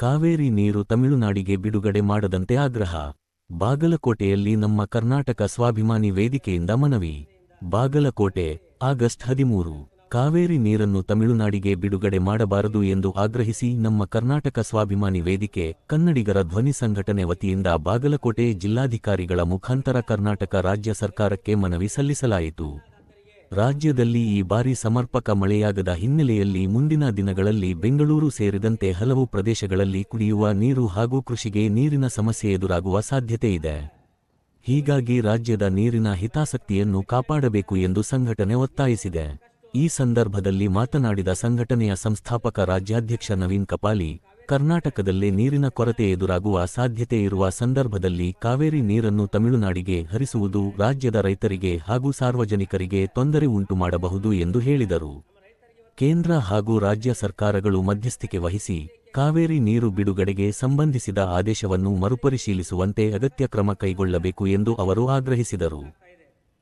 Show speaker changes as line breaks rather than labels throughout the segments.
ಕಾವೇರಿ ನೀರು ತಮಿಳುನಾಡಿಗೆ ಬಿಡುಗಡೆ ಮಾಡದಂತೆ ಆಗ್ರಹ. ಬಾಗಲಕೋಟೆಯಲ್ಲಿ ನಮ್ಮ ಕರ್ನಾಟಕ ಸ್ವಾಭಿಮಾನಿ ವೇದಿಕೆಯಿಂದ ಮನವಿ. ಬಾಗಲಕೋಟೆ, ಆಗಸ್ಟ್ 13. ಕಾವೇರಿ ನೀರನ್ನು ತಮಿಳುನಾಡಿಗೆ ಬಿಡುಗಡೆ ಮಾಡಬಾರದು ಎಂದು ಆಗ್ರಹಿಸಿ ನಮ್ಮ ಕರ್ನಾಟಕ ಸ್ವಾಭಿಮಾನಿ ವೇದಿಕೆ, ಕನ್ನಡಿಗರ ಧ್ವನಿ ಸಂಘಟನೆ ವತಿಯಿಂದ ಬಾಗಲಕೋಟೆ ಜಿಲ್ಲಾಧಿಕಾರಿಗಳ ಮುಖಾಂತರ ಕರ್ನಾಟಕ ರಾಜ್ಯ ಸರ್ಕಾರಕ್ಕೆ ಮನವಿ ಸಲ್ಲಿಸಲಾಯಿತು. ರಾಜ್ಯದಲ್ಲಿ ಈ ಬಾರಿ ಸಮರ್ಪಕ ಮಳೆಯಾಗದ ಹಿನ್ನೆಲೆಯಲ್ಲಿ ಮುಂದಿನ ದಿನಗಳಲ್ಲಿ ಬೆಂಗಳೂರು ಸೇರಿದಂತೆ ಹಲವು ಪ್ರದೇಶಗಳಲ್ಲಿ ಕುಡಿಯುವ ನೀರು ಹಾಗೂ ಕೃಷಿಗೆ ನೀರಿನ ಸಮಸ್ಯೆ ಎದುರಾಗುವ ಸಾಧ್ಯತೆ ಇದೆ. ಹೀಗಾಗಿ ರಾಜ್ಯದ ನೀರಿನ ಹಿತಾಸಕ್ತಿಯನ್ನು ಕಾಪಾಡಬೇಕು ಎಂದು ಸಂಘಟನೆ ಒತ್ತಾಯಿಸಿದೆ. ಈ ಸಂದರ್ಭದಲ್ಲಿ ಮಾತನಾಡಿದ ಸಂಘಟನೆಯ ಸಂಸ್ಥಾಪಕ ರಾಜ್ಯಾಧ್ಯಕ್ಷ ನವೀನ್ ಕಪಾಲಿ, ಕರ್ನಾಟಕದಲ್ಲೇ ನೀರಿನ ಕೊರತೆ ಎದುರಾಗುವ ಸಾಧ್ಯತೆ ಇರುವ ಸಂದರ್ಭದಲ್ಲಿ ಕಾವೇರಿ ನೀರನ್ನು ತಮಿಳುನಾಡಿಗೆ ಹರಿಸುವುದು ರಾಜ್ಯದ ರೈತರಿಗೆ ಹಾಗೂ ಸಾರ್ವಜನಿಕರಿಗೆ ತೊಂದರೆ ಉಂಟು ಮಾಡಬಹುದು ಎಂದು ಹೇಳಿದರು. ಕೇಂದ್ರ ಹಾಗೂ ರಾಜ್ಯ ಸರ್ಕಾರಗಳು ಮಧ್ಯಸ್ಥಿಕೆ ವಹಿಸಿ ಕಾವೇರಿ ನೀರು ಬಿಡುಗಡೆಗೆ ಸಂಬಂಧಿಸಿದ ಆದೇಶವನ್ನು ಮರುಪರಿಶೀಲಿಸುವಂತೆ ಅಗತ್ಯ ಕ್ರಮ ಕೈಗೊಳ್ಳಬೇಕು ಎಂದು ಅವರು ಆಗ್ರಹಿಸಿದರು.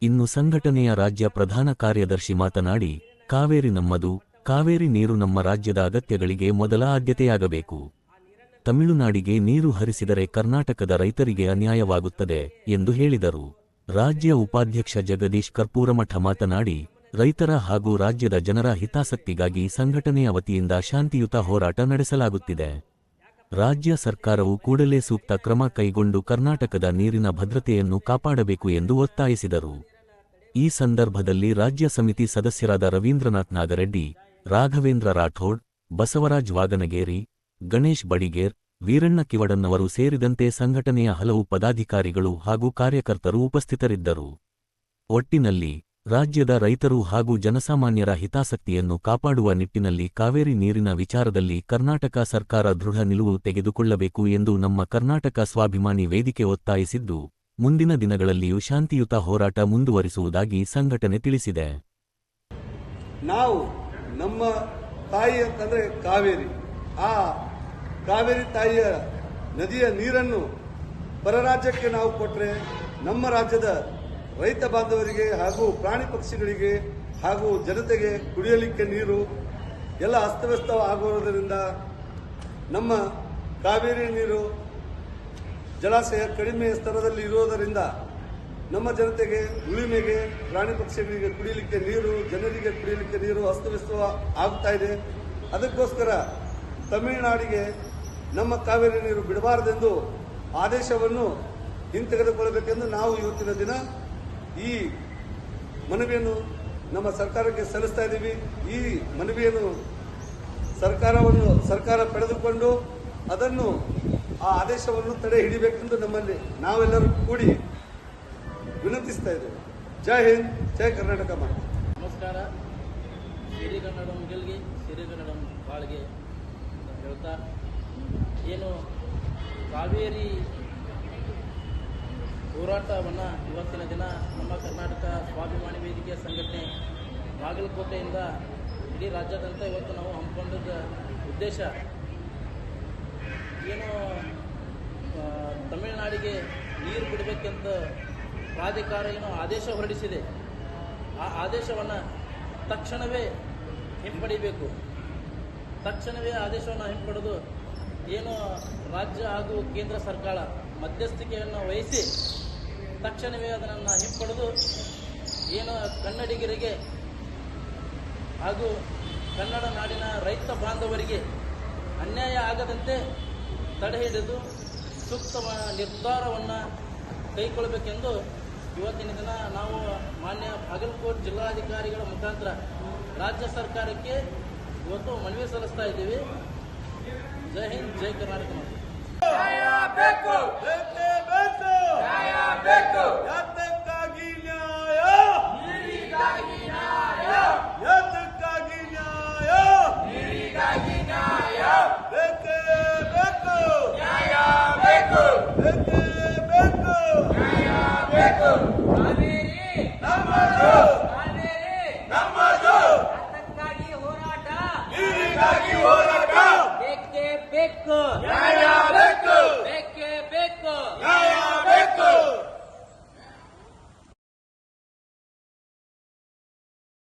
ಇನ್ನು ಸಂಘಟನೆಯ ರಾಜ್ಯ ಪ್ರಧಾನ ಕಾರ್ಯದರ್ಶಿ ಮಾತನಾಡಿ, ಕಾವೇರಿ ನಮ್ಮದು, ಕಾವೇರಿ ನೀರು ನಮ್ಮ ರಾಜ್ಯದ ಅಗತ್ಯಗಳಿಗೆ ಮೊದಲ ಆದ್ಯತೆಯಾಗಬೇಕು. ತಮಿಳುನಾಡಿಗೆ ನೀರು ಹರಿಸಿದರೆ ಕರ್ನಾಟಕದ ರೈತರಿಗೆ ಅನ್ಯಾಯವಾಗುತ್ತದೆ ಎಂದು ಹೇಳಿದರು. ರಾಜ್ಯ ಉಪಾಧ್ಯಕ್ಷ ಜಗದೀಶ್ ಕರ್ಪೂರಮಠ ಮಾತನಾಡಿ, ರೈತರ ಹಾಗೂ ರಾಜ್ಯದ ಜನರ ಹಿತಾಸಕ್ತಿಗಾಗಿ ಸಂಘಟನೆಯ ವತಿಯಿಂದ ಶಾಂತಿಯುತ ಹೋರಾಟ ನಡೆಸಲಾಗುತ್ತಿದೆ. ರಾಜ್ಯ ಸರ್ಕಾರವು ಕೂಡಲೇ ಸೂಕ್ತ ಕ್ರಮ ಕೈಗೊಂಡು ಕರ್ನಾಟಕದ ನೀರಿನ ಭದ್ರತೆಯನ್ನು ಕಾಪಾಡಬೇಕು ಎಂದು ಒತ್ತಾಯಿಸಿದರು. ಈ ಸಂದರ್ಭದಲ್ಲಿ ರಾಜ್ಯ ಸಮಿತಿ ಸದಸ್ಯರಾದ ರವೀಂದ್ರನಾಥ್ ನಾಗರೆಡ್ಡಿ, ರಾಘವೇಂದ್ರ ರಾಠೋಡ್, ಬಸವರಾಜ್ ವಾಗನಗೇರಿ, ಗಣೇಶ್ ಬಡಿಗೇರ್, ವೀರಣ್ಣ ಕಿವಡನ್ನವರು ಸೇರಿದಂತೆ ಸಂಘಟನೆಯ ಹಲವು ಪದಾಧಿಕಾರಿಗಳು ಹಾಗೂ ಕಾರ್ಯಕರ್ತರು ಉಪಸ್ಥಿತರಿದ್ದರು. ಒಟ್ಟಿನಲ್ಲಿ ರಾಜ್ಯದ ರೈತರು ಹಾಗೂ ಜನಸಾಮಾನ್ಯರ ಹಿತಾಸಕ್ತಿಯನ್ನು ಕಾಪಾಡುವ ನಿಟ್ಟಿನಲ್ಲಿ ಕಾವೇರಿ ನೀರಿನ ವಿಚಾರದಲ್ಲಿ ಕರ್ನಾಟಕ ಸರ್ಕಾರ ದೃಢ ನಿಲುವು ತೆಗೆದುಕೊಳ್ಳಬೇಕು ಎಂದು ನಮ್ಮ ಕರ್ನಾಟಕ ಸ್ವಾಭಿಮಾನಿ ವೇದಿಕೆ ಒತ್ತಾಯಿಸಿದ್ದು, ಮುಂದಿನ ದಿನಗಳಲ್ಲಿಯೂ ಶಾಂತಿಯುತ ಹೋರಾಟ ಮುಂದುವರಿಸುವುದಾಗಿ ಸಂಘಟನೆ ತಿಳಿಸಿದೆ.
ನಾವು ನಮ್ಮ ತಾಯಿ ಅಂತಂದ್ರೆ ಕಾವೇರಿ, ಆ ಕಾವೇರಿ ತಾಯಿಯ ನದಿಯ ನೀರನ್ನು ಪರರಾಜ್ಯಕ್ಕೆ ನಾವು ಕೊಟ್ಟರೆ ನಮ್ಮ ರಾಜ್ಯದ ರೈತ ಬಾಂಧವರಿಗೆ ಹಾಗೂ ಪ್ರಾಣಿ ಪಕ್ಷಿಗಳಿಗೆ ಹಾಗೂ ಜನತೆಗೆ ಕುಡಿಯಲಿಕ್ಕೆ ನೀರು ಎಲ್ಲ ಅಸ್ತವ್ಯಸ್ತ ಆಗುವುದರಿಂದ ನಮ್ಮ ಕಾವೇರಿ ನೀರು ಜಲಾಶಯ ಕಡಿಮೆ ಸ್ತರದಲ್ಲಿ ಇರುವುದರಿಂದ ನಮ್ಮ ಜನತೆಗೆ ಉಳಿಮೆಗೆ, ಪ್ರಾಣಿ ಪಕ್ಷಿಗಳಿಗೆ ಕುಡಿಯಲಿಕ್ಕೆ ನೀರು, ಜನರಿಗೆ ಕುಡಿಯಲಿಕ್ಕೆ ನೀರು ಅಸ್ತವ್ಯಸ್ತ ಆಗ್ತಾ ಇದೆ. ಅದಕ್ಕೋಸ್ಕರ ತಮಿಳುನಾಡಿಗೆ ನಮ್ಮ ಕಾವೇರಿ ನೀರು ಬಿಡಬಾರದೆಂದು ಆದೇಶವನ್ನು ಹಿಂತೆಗೆದುಕೊಳ್ಳಬೇಕೆಂದು ನಾವು ಇವತ್ತಿನ ದಿನ ಈ ಮನವಿಯನ್ನು ನಮ್ಮ ಸರ್ಕಾರಕ್ಕೆ ಸಲ್ಲಿಸ್ತಾ ಇದ್ದೀವಿ. ಈ ಮನವಿಯನ್ನು ಸರ್ಕಾರ ಪಡೆದುಕೊಂಡು ಅದನ್ನು ಆ ಆದೇಶವನ್ನು ತಡೆ ಹಿಡಿಬೇಕೆಂದು ನಮ್ಮಲ್ಲಿ ನಾವೆಲ್ಲರೂ ಕೂಡಿ ವಿನಂತಿಸ್ತಾ ಇದ್ದೇವೆ. ಜೈ ಹಿಂದ್, ಜೈ ಕರ್ನಾಟಕ.
ನಮಸ್ಕಾರ. ಸಿರಿಗನ್ನಡಂ ಗೆಲ್ಗೆ, ಸಿರಿಗನ್ನಡಂ ಬಾಳ್ಗೆ ಅಂತ ಹೇಳ್ತಾ, ಏನು ಕಾವೇರಿ ಹೋರಾಟವನ್ನು ಇವತ್ತಿನ ದಿನ ನಮ್ಮ ಕರ್ನಾಟಕ ಸ್ವಾಭಿಮಾನಿ ವೇದಿಕೆಯ ಸಂಘಟನೆ ಬಾಗಲಕೋಟೆಯಿಂದ ಇಡೀ ರಾಜ್ಯಾದ್ಯಂತ ಇವತ್ತು ನಾವು ಹಮ್ಮಿಕೊಂಡಿದ್ದ ಉದ್ದೇಶ ಏನು ತಮಿಳುನಾಡಿಗೆ ನೀರು ಬಿಡಬೇಕೆಂತ ಪ್ರಾಧಿಕಾರ ಏನು ಆದೇಶ ಹೊರಡಿಸಿದೆ, ಆ ಆದೇಶವನ್ನು ತಕ್ಷಣವೇ ಹಿಂಪಡಿಬೇಕು. ತಕ್ಷಣವೇ ಆದೇಶವನ್ನು ಹಿಂಪಡೆದು ಏನು ರಾಜ್ಯ ಹಾಗೂ ಕೇಂದ್ರ ಸರ್ಕಾರ ಮಧ್ಯಸ್ಥಿಕೆಯನ್ನು ವಹಿಸಿ ತಕ್ಷಣವೇ ಅದನ್ನು ಹಿಂಪಡೆದು ಏನು ಕನ್ನಡಿಗರಿಗೆ ಹಾಗೂ ಕನ್ನಡ ನಾಡಿನ ರೈತ ಬಾಂಧವರಿಗೆ ಅನ್ಯಾಯ ಆಗದಂತೆ ತಡೆ ಹಿಡಿದು ಸೂಕ್ತ ನಿರ್ಧಾರವನ್ನು ಕೈಗೊಳ್ಳಬೇಕೆಂದು ಇವತ್ತಿನ ದಿನ ನಾವು ಮಾನ್ಯ ಬಾಗಲಕೋಟೆ ಜಿಲ್ಲಾಧಿಕಾರಿಗಳ ಮುಖಾಂತರ ರಾಜ್ಯ ಸರ್ಕಾರಕ್ಕೆ ಇವತ್ತು ಮನವಿ ಸಲ್ಲಿಸ್ತಾ ಇದ್ದೀವಿ. ಜೈ ಹಿಂದ್, ಜೈ ಕರ್ನಾಟಕ.
ಕಾವೇರಿ ನಮ್ಮದು, ಕಾವೇರಿ ನಮ್ಮದು.